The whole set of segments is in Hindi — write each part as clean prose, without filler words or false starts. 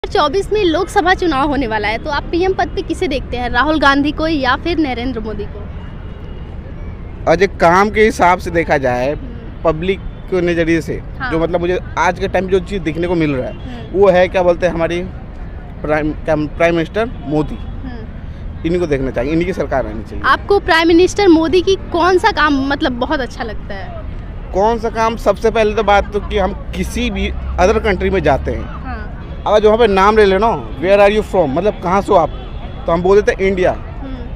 2024 में लोकसभा चुनाव होने वाला है, तो आप पीएम पद पे किसे देखते हैं, राहुल गांधी को या फिर नरेंद्र मोदी को? आज एक काम के हिसाब से देखा जाए, पब्लिक के नज़रिए से जो मतलब मुझे आज के टाइम जो चीज़ देखने को मिल रहा है वो है क्या बोलते हैं हमारी प्राइम मिनिस्टर मोदी। इन्हीं को देखना चाहिए, इन्हीं की सरकार रहनी चाहिए। आपको प्राइम मिनिस्टर मोदी की कौन सा काम मतलब बहुत अच्छा लगता है? कौन सा काम? सबसे पहले तो बात तो कि हम किसी भी अदर कंट्री में जाते हैं, अगर जो वहाँ पे नाम ले लेना, वेयर आर यू फ्रॉम, मतलब कहाँ से हो आप, तो हम बोल देते हैं इंडिया।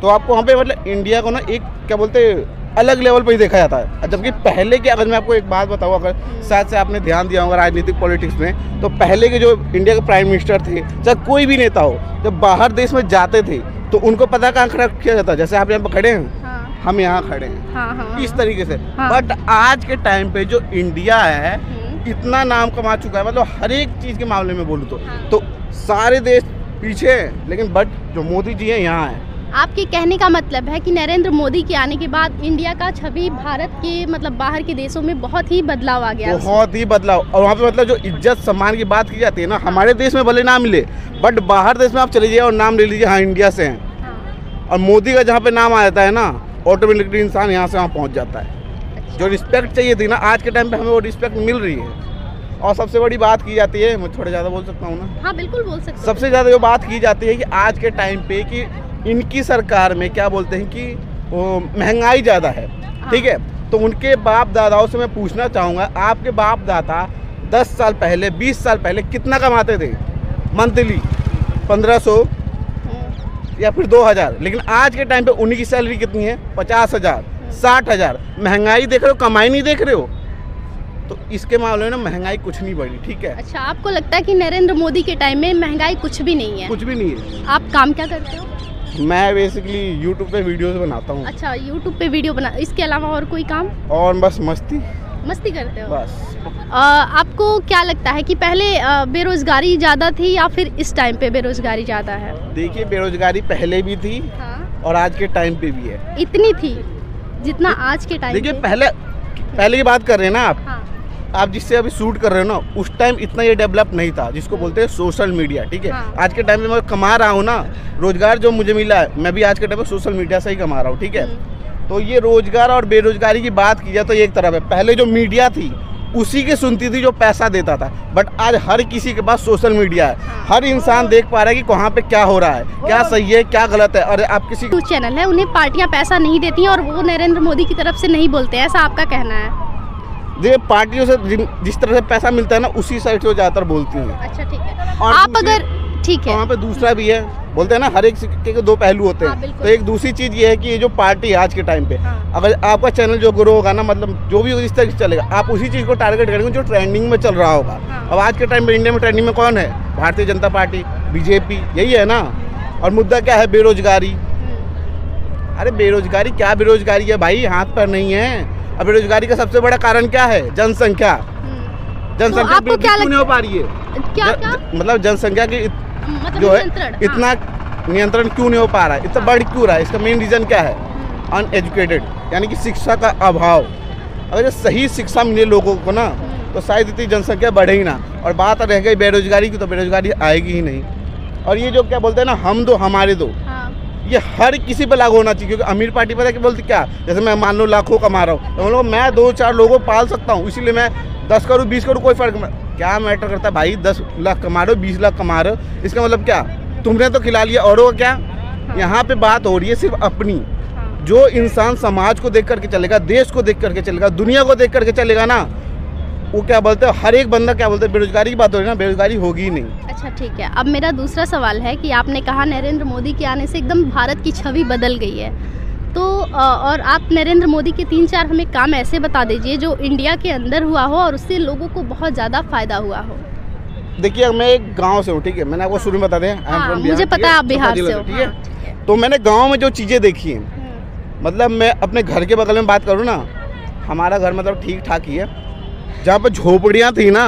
तो आपको वहाँ पे मतलब इंडिया को ना एक क्या बोलते हैं अलग लेवल पे ही देखा जाता है। जबकि पहले के, अगर मैं आपको एक बात बताऊँ, अगर शायद से आपने ध्यान दिया होगा राजनीतिक पॉलिटिक्स में, तो पहले के जो इंडिया के प्राइम मिनिस्टर थे, चाहे कोई भी नेता हो, जब बाहर देश में जाते थे तो उनको पता कहाँ खड़ा किया जाता है, जैसे आप यहाँ पर खड़े हैं, हम यहाँ खड़े हैं, इस तरीके से। बट आज के टाइम पे जो इंडिया है इतना नाम कमा चुका है, मतलब हर एक चीज़ के मामले में बोलूँ तो सारे देश पीछे हैं, लेकिन बट जो मोदी जी हैं यहाँ है। आपके कहने का मतलब है कि नरेंद्र मोदी के आने के बाद इंडिया का छवि भारत के मतलब बाहर के देशों में बहुत ही बदलाव आ गया, बहुत ही बदलाव। और वहाँ पे मतलब जो इज्जत सम्मान की बात की जाती है ना, हमारे देश में भले ना मिले, बट बाहर देश में आप चले जाइए और नाम ले लीजिए, हाँ इंडिया से हैं, और मोदी का जहाँ पे नाम आ जाता है ना, ऑटोमेटिकली इंसान यहाँ से वहाँ पहुँच जाता है। जो रिस्पेक्ट चाहिए थी ना, आज के टाइम पे हमें वो रिस्पेक्ट मिल रही है। और सबसे बड़ी बात की जाती है, मैं थोड़ा ज़्यादा बोल सकता हूँ ना? हाँ बिल्कुल बोल सकते हैं। सबसे ज़्यादा जो बात की जाती है कि आज के टाइम पे कि इनकी सरकार में क्या बोलते हैं कि वो महंगाई ज़्यादा है, ठीक है? तो उनके बाप दादाओं से मैं पूछना चाहूँगा, आपके बाप दादा 10 साल पहले 20 साल पहले कितना कमाते थे मंथली? 1500 या फिर 2000। लेकिन आज के टाइम पे उन्हीं की सैलरी कितनी है? 50,000, 60,000। महंगाई देख रहे हो, कमाई नहीं देख रहे हो। तो इसके मामले में ना महंगाई कुछ नहीं बढ़ी, ठीक है? अच्छा, आपको लगता है कि नरेंद्र मोदी के टाइम में महंगाई कुछ भी नहीं है? कुछ भी नहीं है। आप काम क्या करते हो? मैं बेसिकली यूट्यूब पे वीडियोस बनाता हूँ। अच्छा, यूट्यूब पे वीडियो बना, इसके अलावा और कोई काम? और बस मस्ती करते हो बस। आपको क्या लगता है कि पहले बेरोजगारी ज़्यादा थी या फिर इस टाइम पे बेरोजगारी ज़्यादा है? देखिए, बेरोजगारी पहले भी थी और आज के टाइम पे भी है। इतनी थी जितना आज के टाइम? देखिए, पहले की बात कर रहे हैं ना आप जिससे अभी शूट कर रहे हो ना, उस टाइम इतना ये डेवलप नहीं था, जिसको बोलते हैं सोशल मीडिया, ठीक है? आज के टाइम में मैं कमा रहा हूँ ना, रोजगार जो मुझे मिला है, मैं भी आज के टाइम में सोशल मीडिया से ही कमा रहा हूँ, ठीक है? तो ये रोजगार और बेरोजगारी की बात की जाए तो एक तरफ है, पहले जो मीडिया थी उसी के सुनती थी जो पैसा देता था, बट आज हर किसी के पास सोशल मीडिया है। हर इंसान देख पा रहा है कि कहाँ पे क्या हो रहा है, क्या सही है क्या गलत है। और आप किसी चैनल है, उन्हें पार्टियां पैसा नहीं देती हैं और वो नरेंद्र मोदी की तरफ से नहीं बोलते, ऐसा आपका कहना है? देखिए, पार्टियों से जिस तरह से पैसा मिलता है ना, उसी साइड से वो ज़्यादातर बोलती हैं। अच्छा, ठीक है। और आप अगर ठीक है, वहाँ पे दूसरा भी है, बोलते हैं ना हर एक सिक्के के दो पहलू होते हैं। तो एक दूसरी चीज़ ये है कि ये जो पार्टी है आज के टाइम पे, अगर आपका चैनल जो ग्रो होगा ना, मतलब जो भी इस तरह से चलेगा, आप उसी चीज़ को टारगेट करेंगे जो ट्रेंडिंग में चल रहा होगा। अब आज के टाइम पे इंडिया में ट्रेंडिंग में कौन है? भारतीय जनता पार्टी, बीजेपी, यही है ना। और मुद्दा क्या है? बेरोजगारी। अरे बेरोजगारी क्या बेरोजगारी है भाई, हाथ पर नहीं है। अब बेरोजगारी का सबसे बड़ा कारण क्या है? जनसंख्या। जनसंख्या क्यों नहीं हो पा रही है? मतलब जनसंख्या की जो है इतना नियंत्रण क्यों नहीं हो पा रहा है, इतना बढ़ क्यों रहा है? इसका मेन रीजन क्या है? अनएजुकेटेड, यानी कि शिक्षा का अभाव। अगर सही शिक्षा मिले लोगों को ना, तो शायद इतनी जनसंख्या बढ़े ही ना। और बात रह गई बेरोजगारी की, तो बेरोजगारी आएगी ही नहीं। और ये जो क्या बोलते हैं ना, हम दो हमारे दो, ये हर किसी पे लागू होना चाहिए। क्योंकि अमीर पार्टी पता है कि बोलती क्या, जैसे मैं मान लो लाखों कमा रहा हूँ, तो मैं 2-4 लोगों को पाल सकता हूँ, इसीलिए मैं 10 करूँ 20 करूँ, कोई फर्क क्या मैटर करता है भाई? 10 लाख कमा रहे हो, 20 लाख कमा रहे हो, इसका मतलब क्या? तुमने तो खिला लिया, औरों का क्या? यहाँ पे बात हो रही है सिर्फ अपनी। जो इंसान समाज को देख करके चलेगा, देश को देख करके चलेगा, दुनिया को देख करके चलेगा ना, वो क्या बोलते हैं, हर एक बंदा क्या बोलते हैं, बेरोजगारी की बात हो रही है ना, बेरोजगारी होगी ही नहीं। अच्छा, ठीक है। अब मेरा दूसरा सवाल है कि आपने कहा नरेंद्र मोदी के आने से एकदम भारत की छवि बदल गई है, तो और आप नरेंद्र मोदी के 3-4 हमें काम ऐसे बता दीजिए जो इंडिया के अंदर हुआ हो और उससे लोगों को बहुत ज़्यादा फायदा हुआ हो। देखिए, मैं एक गाँव से हूँ, ठीक है? मैंने आपको शुरू में बता दें, मुझे पता है आप बिहार से हो, ठीक है? तो मैंने गाँव में जो चीज़ें देखी हैं, मतलब मैं अपने घर के बगल में बात करूँ ना, हमारा घर मतलब ठीक ठाक ही है। जहाँ पर झोपड़ियाँ थी ना,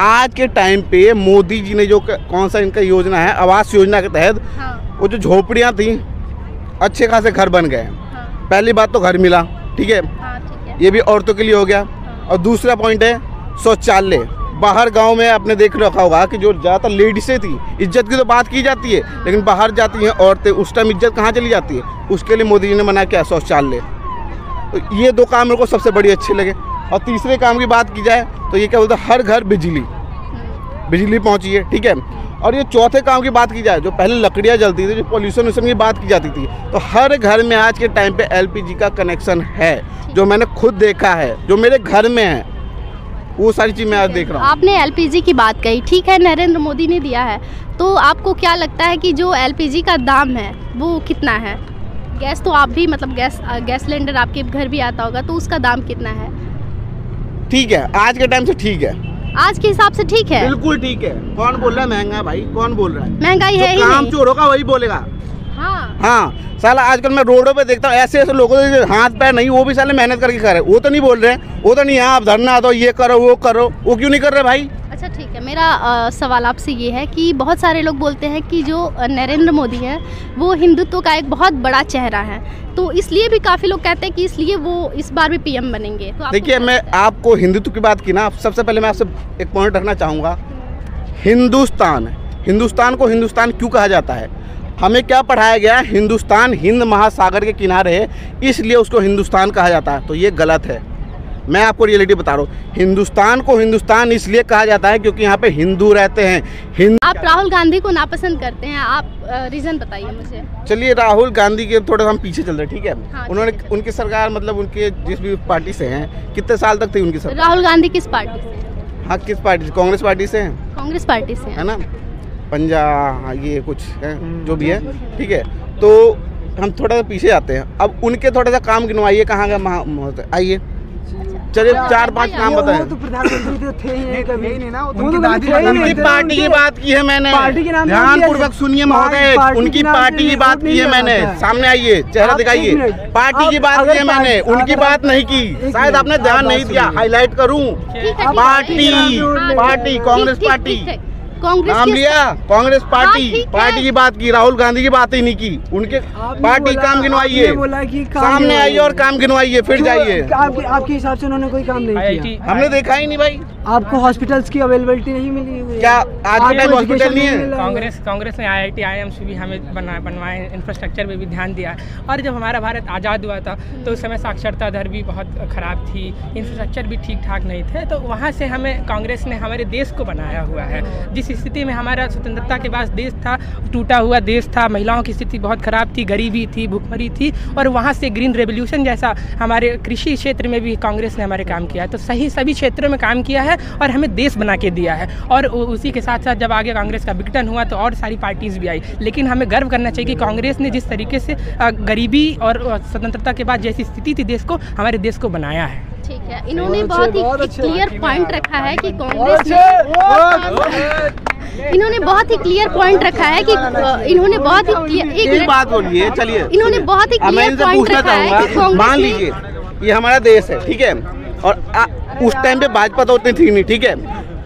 आज के टाइम पे मोदी जी ने जो कौन सा इनका योजना है, आवास योजना के तहत, वो जो झोपड़ियाँ थी, अच्छे खासे घर बन गए। पहली बात तो घर मिला, ठीक है? ये भी औरतों के लिए हो गया। और दूसरा पॉइंट है शौचालय, बाहर गांव में आपने देख रखा होगा कि जो ज़्यादातर लेडीसें थी, इज्जत की तो बात की जाती है, लेकिन बाहर जाती हैं औरतें, उस टाइम इज्जत कहाँ चली जाती है? उसके लिए मोदी जी ने मना किया शौचालय। तो ये 2 काम मेरे को सबसे बड़ी अच्छे लगे। और तीसरे काम की बात की जाए तो ये क्या बोलते हैं, हर घर बिजली पहुँची है, ठीक है। और ये चौथे काम की बात की जाए, जो पहले लकड़ियाँ जलती थी, जो पोल्यूशन की बात की जाती थी, तो हर घर में आज के टाइम पे LPG का कनेक्शन है, जो मैंने खुद देखा है, जो मेरे घर में है, वो सारी चीज़ मैं आज देख रहा हूँ। आपने LPG की बात कही, ठीक है, नरेंद्र मोदी ने दिया है, तो आपको क्या लगता है कि जो LPG का दाम है वो कितना है? गैस तो आप भी मतलब गैस सिलेंडर आपके घर भी आता होगा, तो उसका दाम कितना है? ठीक है, आज के टाइम से ठीक है, आज के हिसाब से ठीक है, बिल्कुल ठीक है। कौन बोल रहा है महंगा? भाई कौन बोल रहा है? महंगाई है ही नहीं। काम चोर होगा वही बोलेगा। हाँ, साला आजकल मैं रोडों पे देखता हूँ ऐसे लोगों के हाथ पैर नहीं, वो भी साले मेहनत करके कर रहे हैं, वो तो नहीं बोल रहे हैं, वो तो नहीं यहाँ आप धरना दो, ये करो वो करो, वो क्यों नहीं कर रहे भाई? अच्छा ठीक है, मेरा सवाल आपसे ये है कि बहुत सारे लोग बोलते हैं कि जो नरेंद्र मोदी है वो हिंदुत्व का एक बहुत बड़ा चेहरा है, तो इसलिए भी काफ़ी लोग कहते हैं कि इसलिए वो इस बार भी PM बनेंगे। तो देखिए, मैं आपको हिंदुत्व की बात की ना, सबसे पहले मैं आपसे एक पॉइंट रखना चाहूँगा। हिंदुस्तान को हिंदुस्तान क्यों कहा जाता है? हमें क्या पढ़ाया गया? हिंदुस्तान हिंद महासागर के किनारे है, इसलिए उसको हिंदुस्तान कहा जाता है। तो ये गलत है, मैं आपको रियलिटी बता रहा हूँ। हिंदुस्तान को हिंदुस्तान इसलिए कहा जाता है क्योंकि यहाँ पे हिंदू रहते हैं। आप राहुल गांधी को नापसंद करते हैं, आप रीज़न बताइए मुझे। चलिए, राहुल गांधी के थोड़ा हम पीछे चल रहे, ठीक है। हाँ, उन्होंने उनकी सरकार मतलब उनके जिस भी पार्टी से हैं, कितने साल तक थी उनकी सरकार? राहुल गांधी किस पार्टी से? हाँ, किस पार्टी से? कांग्रेस पार्टी से हैं। कांग्रेस पार्टी से है ना, पंजाब ये कुछ है जो भी है, ठीक है। तो हम थोड़ा सा पीछे जाते हैं, अब उनके थोड़ा सा काम गिनवाइए, कहाँ का आइए, चलिए 4-5 काम बताएं। तो प्रधानमंत्री तो थे ही कभी नहीं ना, उनकी पार्टी की बात की है मैंने, ध्यानपूर्वक सुनिए महोदय, उनकी पार्टी की बात की है मैंने। सामने आइए, चेहरा दिखाइए, पार्टी की बात की है मैंने, उनकी बात नहीं की, शायद आपने ध्यान नहीं दिया। हाईलाइट करूं, पार्टी कांग्रेस पार्टी नाम लिया, कांग्रेस पार्टी की बात की, राहुल गांधी की बात ही नहीं की। उनके पार्टी काम गिनवाइए, सामने आइए और काम गिनवाइए, फिर जाइए। आपके हिसाब से उन्होंने कोई काम नहीं किया? हमने देखा ही नहीं भाई। आपको हॉस्पिटल्स की अवेलेबिलिटी नहीं मिली हुई? क्या आज के टाइम हॉस्पिटल नहीं है? कांग्रेस ने IIT IIMs भी हमें बनवाए, इंफ्रास्ट्रक्चर पे भी ध्यान दिया। और जब हमारा भारत आज़ाद हुआ था तो उस समय साक्षरता दर भी बहुत ख़राब थी, इंफ्रास्ट्रक्चर भी ठीक ठाक नहीं थे, तो वहाँ से हमें कांग्रेस ने हमारे देश को बनाया हुआ है। जिस स्थिति में हमारा स्वतंत्रता के बाद देश था, टूटा हुआ देश था, महिलाओं की स्थिति बहुत ख़राब थी, गरीबी थी, भूखमरी थी, और वहाँ से ग्रीन रेवोल्यूशन जैसा हमारे कृषि क्षेत्र में भी कांग्रेस ने हमारे काम किया है। तो सभी क्षेत्रों में काम किया है और हमें देश बना के दिया है। और उसी के साथ साथ जब आगे कांग्रेस का विघटन हुआ तो और सारी पार्टीज भी आई, लेकिन हमें गर्व करना चाहिए कि कांग्रेस ने जिस तरीके से गरीबी और स्वतंत्रता के बाद जैसी स्थिति थी देश को, हमारे देश को बनाया है। ठीक है, इन्होंने बहुत ही क्लियर पॉइंट रखा है कि कांग्रेस ने इन्होंने बहुत ही क्लियर पॉइंट रखा है कि इन्होंने बहुत ही एक बात बोलिए, चलिए इन्होंने बहुत ही क्लियर पॉइंट रखा है कि कांग्रेस, मान लीजिए ये हमारा देश है, ठीक है, और उस टाइम पे भाजपा तो उतनी थी नहीं, ठीक है,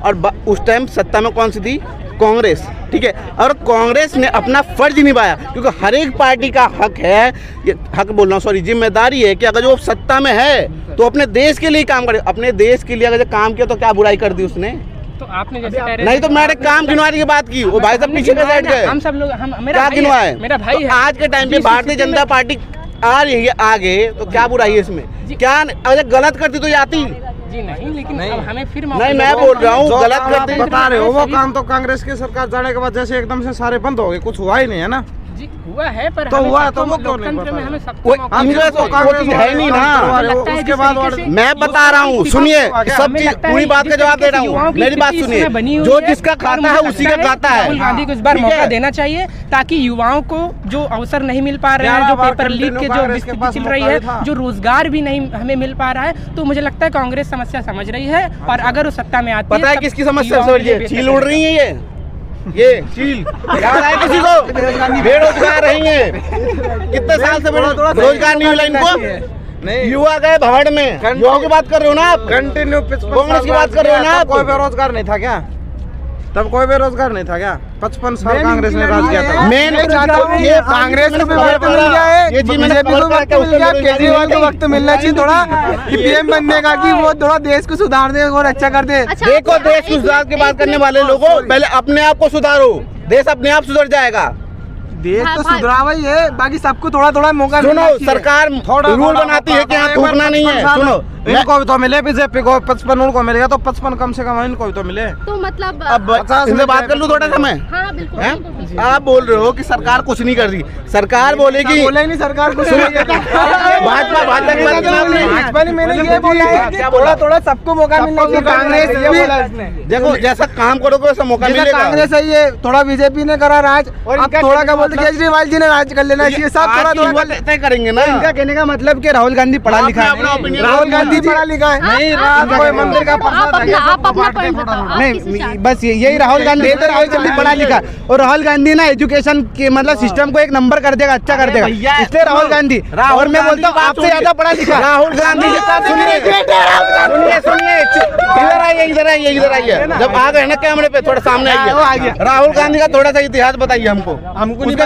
और उस टाइम सत्ता में कौन सी थी? कांग्रेस, ठीक है। और कांग्रेस ने अपना फर्ज निभाया, क्योंकि हर एक पार्टी का हक है, ये हक बोल रहा हूँ, सॉरी, जिम्मेदारी है कि अगर जो सत्ता में है तो अपने देश के लिए काम करे। अपने देश के लिए अगर काम किया तो क्या बुराई कर दी उसने? तो आपने जैसे कह रहे नहीं तो मैंने काम गिनवाने की बात की, वो भाई साहब पीछे का बैठ गए। हम सब लोग क्या गिनवाए? मेरा भाई है। आज के टाइम पे भारतीय जनता पार्टी आ रही है आगे, तो क्या बुराई है इसमें? क्या अगर गलत करती तो ये आती? जी नहीं, लेकिन अब हमें फिर नहीं, मैं बोल रहा हूँ गलत करते बता रहे हो, वो काम तो कांग्रेस की सरकार जाने के बाद जैसे एकदम से सारे बंद हो गए, कुछ हुआ ही नहीं है ना। जी हुआ है, पर तो हुआ तो वो क्यों नहीं लोकतंत्र में हमें तो कांग्रेस है नहीं ना। उसके बाद मैं बता रहा हूँ, सुनिए, सब चीज पूरी बात का जवाब दे रहा हूँ, मेरी बात सुनिए। जो जिसका खाता है उसी का खाता है। राहुल गांधी को इस बार मौका देना चाहिए ताकि युवाओं को जो अवसर नहीं मिल पा रहे हैं, जो पेपर लीक के जो स्थिति चल रही है, जो रोजगार भी नहीं हमें मिल पा रहा है, तो मुझे लगता है कांग्रेस समस्या समझ रही है, और अगर वो सत्ता में आती है, पता है किसकी समस्या समझिए? चील उड़ रही है, ये चील याद आए किसी को? बेरोजगार रही है, कितने साल से रोजगार नहीं मिला इनको। युवा गए भवड़ में, युवाओं की बात कर रहे हो ना आप? कंटिन्यू कांग्रेस की बात कर रहे हो ना आप? कोई बेरोजगार नहीं था क्या? तब कोई बेरोजगार नहीं था क्या? 55 साल कांग्रेस ने राज किया था। मैं नहीं चाहता हूँ ये कांग्रेस को वक्त मिल गया है, ये चीज मैंने वक्त मिल गया, केजरीवाल को वक्त मिलना चाहिए थोड़ा कि पीएम बनने का, कि वो थोड़ा देश को सुधार दे और अच्छा कर दे। देखो, देश को सुधार की बात करने वाले लोगों, पहले अपने आप को सुधारो, देश अपने आप सुधर जाएगा। देश तो सुधरावा ही है, बाकी सबको थोड़ा थोड़ा मौका। सुनो, सरकार रूल बनाती है कि यहाँ थूकना नहीं है। सुनो, इनको भी तो मिले, बीजेपी को 55 उनको मिलेगा तो 55 कम से कम इनको भी तो मिले। तो मतलब अब इनसे बात कर लूँ थोड़ा सा मैं। हाँ बिल्कुल। आप बोल रहे हो कि सरकार कुछ नहीं कर रही, सरकार बोलेगी, बोला ही नहीं सरकार कुछ। भाजपा ने मैंने ये बोला है कि थोड़ा थोड़ा सबको मौका मिलना चाहिए। कांग्रेस देखो, जैसा काम करोगे वैसा मौका मिलेगा। कांग्रेस है ये, थोड़ा बीजेपी ने करा राज, अब थोड़ा क्या बोलते केजरीवाल जी ने राज कर लेना चाहिए। सब थोड़ा थोड़ा तय करेंगे ना। इनका कहने का मतलब कि राहुल गांधी पढ़ा लिखा है, राहुल गांधी पढ़ा लिखा है नहीं, कोई मंदिर का नहीं, बस यही राहुल गांधी तो राहुल गांधी पढ़ा लिखा, और राहुल गांधी ना एजुकेशन के मतलब सिस्टम को एक नंबर कर देगा, अच्छा कर देगा, इसलिए राहुल गांधी। और मैं बोलता हूँ आपसे ज्यादा पढ़ा लिखा राहुल गांधी के साथ सुनिए, इधर आइए, जब आ गए ना कैमरे पे थोड़ा सामने आइए। राहुल गांधी का थोड़ा सा इतिहास बताइए हमको नहीं पता।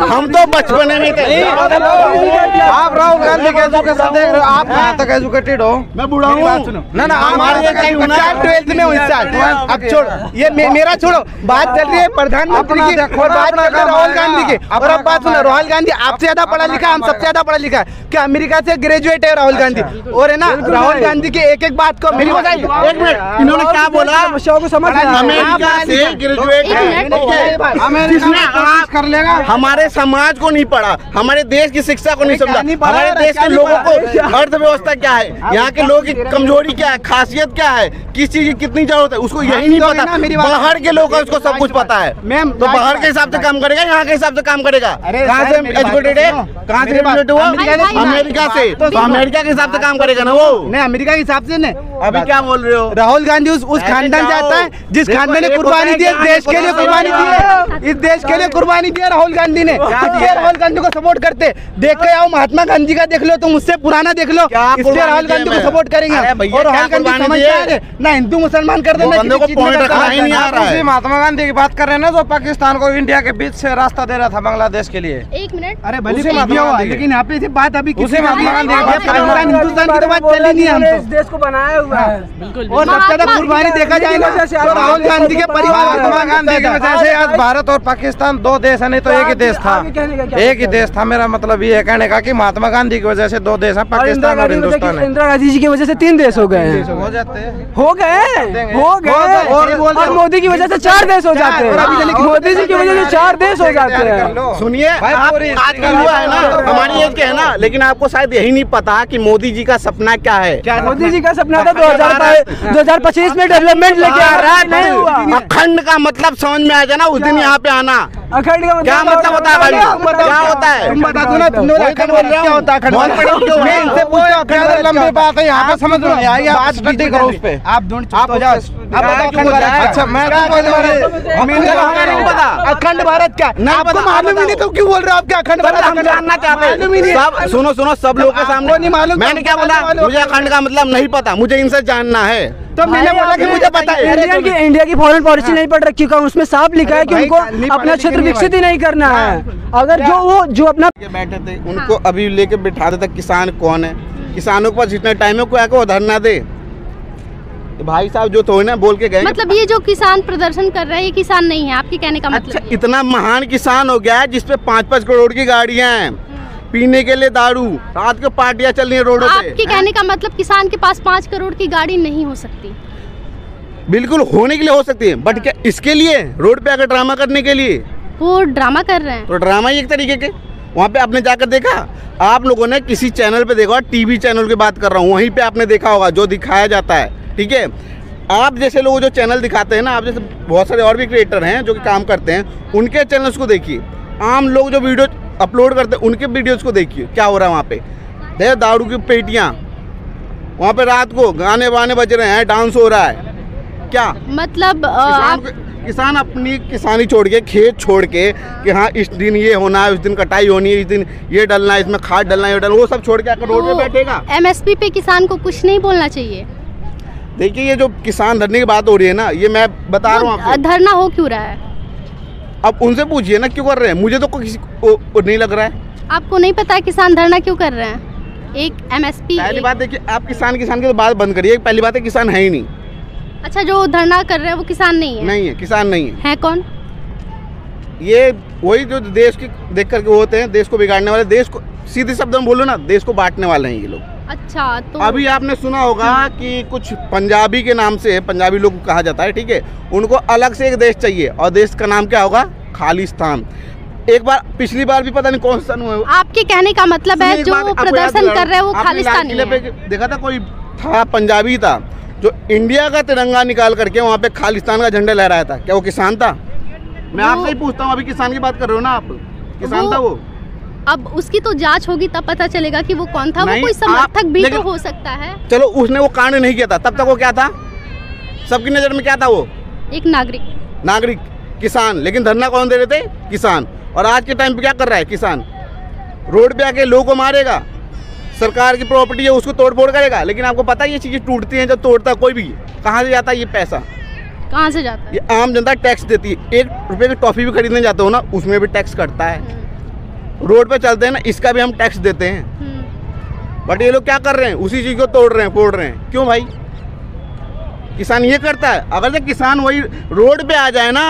हम तो बचपन में थे। आप राहुल गांधी के एजुकेशन देख रहे हो, आप कहाँ तक एजुकेटेड हो? मैं बूढ़ा हूँ ना, हमारे 12th में अब छोड़, ये मेरा छोड़ो, बात चल रही है प्रधानमंत्री की और बात कर रहे राहुल गांधी की। और अब बात सुनो, राहुल गांधी आपसे ज्यादा पढ़ा लिखा, हम सबसे ज्यादा पढ़ा लिखा है, क्या अमेरिका से ग्रेजुएट है राहुल गांधी। और है ना, राहुल गांधी की एक एक बात को मेरी बताइए, एक मिनट, इन्होंने क्या बोला? समस्याओं को समझ अमेरिका से ग्रेजुएट कर लेगा। हमारे समाज को नहीं पढ़ा, हमारे देश की शिक्षा को नहीं समझा, हमारे देश के लोगों को अर्थव्यवस्था क्या है, यहाँ के लोगों की कमजोरी क्या है, खासियत क्या है, किस चीज की कितनी जरूरत है, उसको यही नहीं पता। बाहर के लोग उसको सब कुछ पता है। मैम तो बाहर के हिसाब से काम करेगा, यहाँ के हिसाब से काम करेगा। कहाँ से एजुकेटेड है, कहाँ से ग्रेजुएट हुआ? अमेरिका से, तो अमेरिका के हिसाब से काम करेगा ना वो। नहीं, अमेरिका के हिसाब से नहीं। अभी क्या बोल रहे हो? राहुल गांधी उस खानदान से आता है जिस खानदान ने कुर्बानी दी, देश के लिए कुर्बानी दी है, इस देश के लिए कुर्बानी दी है राहुल गांधी ने। राहुल गांधी को सपोर्ट करते, देख के आओ महात्मा गांधी का देख लो, तुम उससे पुराना देख लो, इसलिए राहुल गांधी को सपोर्ट करेंगे। और राहुल गांधी समझदार ना, हिंदू मुसलमान कर देना, महात्मा गांधी की बात कर रहे हैं ना, जो पाकिस्तान को इंडिया के बीच से रास्ता दे रहा था बांग्लादेश के लिए। 1 मिनट, अरे भले लेकिन यहाँ पे बात अभी महात्मा गांधी हिंदुस्तान की तो बात चली नहीं है, हम तो देश को बनाया हुआ है। और सबसे ज्यादा कुर्बानी देखा जाए तो राहुल गांधी के परिवार, महात्मा गांधी की वजह से आज भारत और पाकिस्तान 2 देश है, नहीं तो एक ही देश था, एक ही देश था। मेरा मतलब ये है कहने का कि महात्मा गांधी की वजह से 2 देश है, पाकिस्तान और हिंदुस्तान है। इंदिरा गांधी जी की वजह से 3 देश हो गए, हो जाते हो गए, और मोदी की वजह से 4 देश हो जाते हैं, मोदी जी की वजह से 4 देश हो जाते हैं। सुनिए, आज का युवा है ना, हमारी एज के है ना, लेकिन आपको शायद यही नहीं पता कि मोदी जी का सपना क्या है। मोदी जी का सपना था 2025 में डेवलपमेंट लेके आ रहा है, नहीं हुआ। अखंड का मतलब समझ में आ जाए ना, उस दिन यहाँ पे आना। अखंड का क्या मतलब होता है भाई? क्या होता है? तुम बता दो ना, क्या होता है अखंड? मैं इनसे पूछो, लंबी बात है, यहाँ पे समझ में नहीं आई, आप स्टडी करो उस पे। आप हो जाओ, अच्छा मैं नहीं पता अखंड भारत क्या आपको मालूम ही नहीं, तो क्यों बोल रहे हो आप क्या अखंड भारत जानना चाहते हैं? सब सुनो सब लोगों के सामने नहीं मालूम। मैंने क्या बोला? मुझे अखंड का मतलब नहीं पता, मुझे इनसे जानना है। तो मैंने बोला कि मुझे पता है। इंडिया की फॉरेन पॉलिसी नहीं पढ़ रखी, उसमें साफ लिखा है कि उनको अपना क्षेत्र विकसित ही नहीं करना है। अगर जो अपना बैठे थे उनको अभी लेके बिठा देता किसान कौन है, किसानों के पास जितना टाइम है कोई वो धरना दे। तो भाई साहब जो तो ना बोल के गए, मतलब ये जो किसान प्रदर्शन कर रहे हैं ये किसान नहीं है, आपके कहने का मतलब? अच्छा, इतना महान किसान हो गया है जिसपे 5-5 करोड़ की गाड़ियां हैं, पीने के लिए दारू, रात को पार्टियां चल रही है रोडों पे। आपके कहने का मतलब किसान के पास 5 करोड़ की गाड़ी नहीं हो सकती? बिल्कुल होने के लिए हो सकती है, बट क्या इसके लिए रोड पे आकर ड्रामा करने के लिए? वो ड्रामा कर रहे हैं, तो ड्रामा ही एक तरीके के। वहाँ पे आपने जाकर देखा, आप लोगों ने किसी चैनल पे देखा, टीवी चैनल की बात कर रहा हूँ, वहीं पे आपने देखा होगा जो दिखाया जाता है, ठीक है। आप जैसे लोग जो चैनल दिखाते हैं ना, आप जैसे बहुत सारे और भी क्रिएटर हैं जो कि काम करते हैं, उनके चैनल्स को देखिए। आम लोग जो वीडियो अपलोड करते हैं उनके वीडियोस को देखिए, क्या हो रहा है वहाँ पे। देखिए दारू की पेटियाँ, वहाँ पे रात को गाने वाने बज रहे हैं, डांस हो रहा है, क्या मतलब किसान अपनी किसानी छोड़ के, खेत छोड़ के कि हाँ इस दिन ये होना है, उस दिन कटाई होनी है, इस दिन ये डलना है, इसमें खाद डलना है, ये डलना, वो सब छोड़ के आकर रोड पे बैठेगा। MSP पे किसान को कुछ नहीं बोलना चाहिए। देखिए ये जो किसान धरने की बात हो रही है ना, ये मैं बता रहा हूँ आपको। धरना हो क्यों रहा है? अब उनसे पूछिए ना क्यों कर रहे हैं, मुझे तो किसी को नहीं लग रहा है। आपको नहीं पता है किसान धरना क्यों कर रहे हैं? एक MSP पहली बात देखिए, आप किसान की तो बात बंद करिए। पहली बात है किसान है ही नहीं। अच्छा, जो धरना कर रहे हैं वो किसान नहीं है? नहीं है, किसान नहीं है कौन? ये वही जो देश की देख करके होते हैं, देश को बिगाड़ने वाले, देश को सीधे शब्द में बोलो ना, देश को बांटने वाले हैं ये लोग। अच्छा, तो अभी आपने सुना होगा कि कुछ पंजाबी के नाम से, पंजाबी लोग कहा जाता है, ठीक है, उनको अलग से एक देश चाहिए और देश का नाम क्या होगा? खालिस्तान। एक बार पिछली बार भी पता नहीं कौन सा हुआ। आपके कहने का मतलब है जो प्रदर्शन कर रहे हैं वो खालिस्तानी है? देखा था कोई था पंजाबी था जो इंडिया का तिरंगा निकाल करके वहाँ पे खालिस्तान का झंडा लहराया था, क्या वो किसान था? मैं आपसे ही पूछता हूँ, अभी किसान की बात कर रहे हो ना आप, किसान था वो? अब उसकी तो जांच होगी तब पता चलेगा कि वो कौन था। वो कोई समर्थक भी तो हो सकता है। चलो उसने वो कांड नहीं किया था, तब तक वो क्या था? सबकी नजर में क्या था? वो एक नागरिक किसान। लेकिन धरना कौन दे रहे थे? किसान। और आज के टाइम पे क्या कर रहा है किसान? रोड पे आके लोगों को मारेगा, सरकार की प्रॉपर्टी है उसको तोड़ फोड़ करेगा। लेकिन आपको पता है ये चीजें टूटती हैं, जब तोड़ता है कोई भी, कहाँ से जाता है ये पैसा? कहाँ से जाता है? ये आम जनता टैक्स देती है। 1 रुपए की टॉफी भी खरीदने जाते हो ना, उसमें भी टैक्स कटता है। रोड पे चलते हैं ना, इसका भी हम टैक्स देते हैं। बट ये लोग क्या कर रहे हैं? उसी चीज को तोड़ रहे हैं, फोड़ रहे हैं। क्यों भाई? किसान ये करता है। अगर से किसान वही रोड पे आ जाए ना,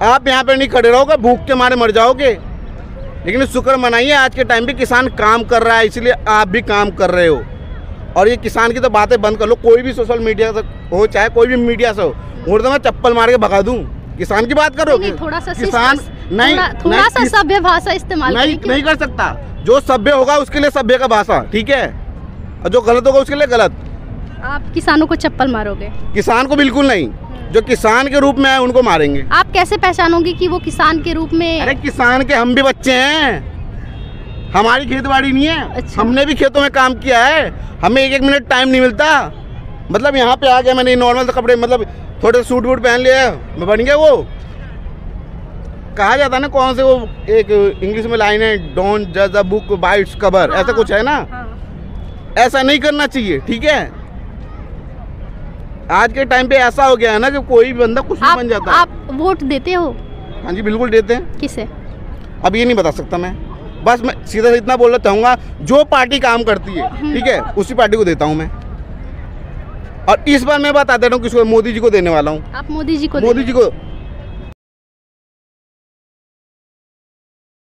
आप यहाँ पे नहीं खड़े रहोगे, भूख के मारे मर जाओगे। लेकिन शुक्र मनाइए आज के टाइम पे किसान काम कर रहा है, इसलिए आप भी काम कर रहे हो। और ये किसान की तो बातें बंद कर लो। कोई भी सोशल मीडिया से हो, चाहे कोई भी मीडिया से हो, और तो मैं चप्पल मार के भगा दूं। किसान की बात करो, थोड़ा सा किसान थोड़ा सा सभ्य भाषा इस्तेमाल नहीं कर सकता। जो सभ्य होगा उसके लिए सभ्य का भाषा, ठीक है, और जो गलत होगा उसके लिए गलत। आप किसानों को चप्पल मारोगे? किसान को बिल्कुल नहीं। जो किसान के रूप में है उनको मारेंगे। आप कैसे पहचानोगे कि वो किसान के रूप में? अरे किसान के हम भी बच्चे हैं, हमारी खेतबाड़ी नहीं है। अच्छा। हमने भी खेतों में काम किया है, हमें 1 मिनट टाइम नहीं मिलता। मतलब यहाँ पे आ गया, मैंने नॉर्मल कपड़े, मतलब थोड़े सूट वूट पहन लिया, मैं बन गया। वो कहा जाता है ना, कौन से वो एक इंग्लिश में लाइन है, डोंट जज a book by its cover, ऐसा कुछ है ना। ऐसा नहीं करना चाहिए, ठीक है। आज के टाइम पे ऐसा हो गया है ना कि कोई भी बंदा कुछ भी बन जाता है। आप वोट देते हो? हाँ जी बिल्कुल देते हैं। किसे? अब ये नहीं बता सकता मैं, बस मैं सीधा इतना बोलना चाहूँगा, जो पार्टी काम करती है, ठीक है, उसी पार्टी को देता हूँ मैं। और इस बार मैं बता दे रहा हूँ किसको, मोदी जी को देने वाला हूँ। आप मोदी जी को? मोदी जी को